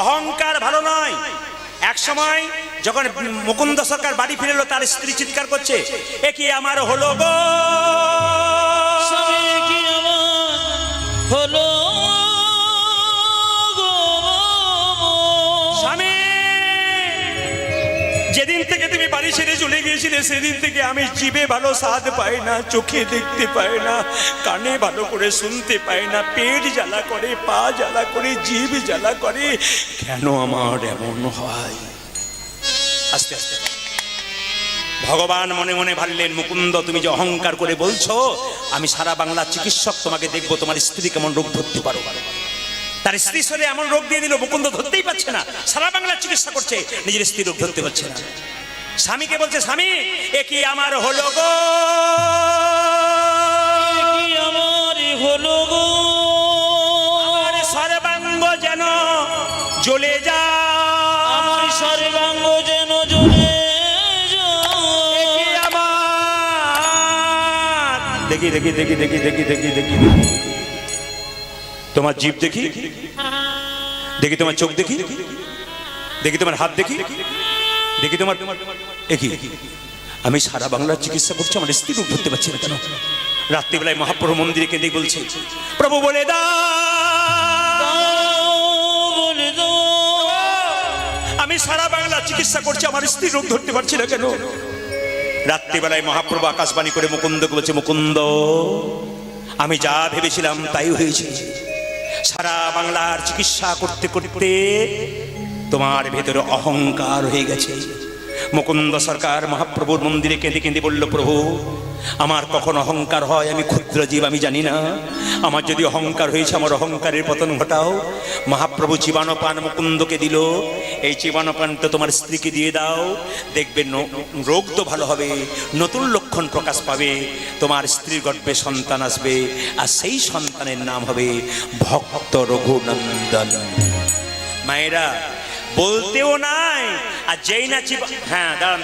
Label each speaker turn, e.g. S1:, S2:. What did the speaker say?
S1: অহংকার ভালো নয়। এক সময় যখন মুকুন্দ সরকার বাড়ি ফিরলো, তার স্ত্রী চিৎকার করছে, এ কি আমার হলো গো,
S2: স্বামী কি আমার হলো গো।
S1: স্বামী যেদিন থেকে তুমি বাড়ি ছেড়ে চলে গিয়েছিলে, সেদিন থেকে আমি জিভে ভালো স্বাদ পাই না, চোখে দেখতে পাই না, কানে ভালো করে শুনতে পাই না, পেট জ্বালা করে, পা জ্বালা করে, জিভ জ্বালা করে, কেন আমার এমন হয়? আস্তে আস্তে ভগবান মনে মনে ভাবলেন, মুকুন্দ তুমি যে অহংকার করে বলছো আমি সারা বাংলার চিকিৎসক, তোমাকে দেখবো তোমার স্ত্রী কেমন রোগ ধরতে পারো। তার স্ত্রী শরীরে এমন রোগ দিয়ে দিল, মুকুন্দ ধরতেই পারছে না, সারা বাংলার চিকিৎসা করছে, নিজের স্ত্রী রোগ ধরতে পারছে না। স্বামীকে বলছে, স্বামী এ কি আমার হলো গো,
S2: কি আমার হলো গো,
S1: আমার সর্বাঙ্গ যেন জ্বলে যা,
S2: আমার সর্বাঙ্গ যেন জ্বলে যায়।
S1: দেখি দেখি দেখি দেখি দেখি দেখি দেখি তোমার জিভ দেখি, দেখি তোমার চোখ দেখি, দেখি তোমার হাত দেখি, দেখি তোমার একই। আমি সারা বাংলার চিকিৎসা করছি, আমার স্ত্রী রোগ ধরতে পারছি না কেন? রাত্রিবেলায় মহাপ্রভু মন্দিরে কেঁদে বলছে, প্রভু বলে
S2: বলে দাও,
S1: আমি সারা বাংলা চিকিৎসা করছি, আমার স্ত্রী রোগ ধরতে পারছি না কেন? রাত্রিবেলায় মহাপ্রভু আকাশবাণী করে মুকুন্দকে বলছে, মুকুন্দ আমি যা ভেবেছিলাম তাই হয়েছে। সারা বাংলার চিকিৎসা করতে করতে তোমার ভেতরে অহংকার হয়ে গেছে। মুকুন্দ সরকার মহাপ্রভুর মন্দিরে কেঁদে কেঁদে বলল, প্রভু আমার কখন অহংকার হয় আমি ক্ষুদ্র জীব, আমি জানি না। আমার যদি অহংকার হয়েছে, আমার অহংকারের পতন ঘটাও। মহাপ্রভু জীবাণুপান মুকুন্দকে দিল, এই জীবাণুপানটা তোমার স্ত্রীকে দিয়ে দাও, দেখবে রোগ তো ভালো হবে, নতুন লক্ষণ প্রকাশ পাবে, তোমার স্ত্রীর গর্ভে সন্তান আসবে, আর সেই সন্তানের নাম হবে ভক্ত রঘুনন্দন। মায়েরা বলতেও নাই, আর যেই না হ্যাঁ দাঁড়ান।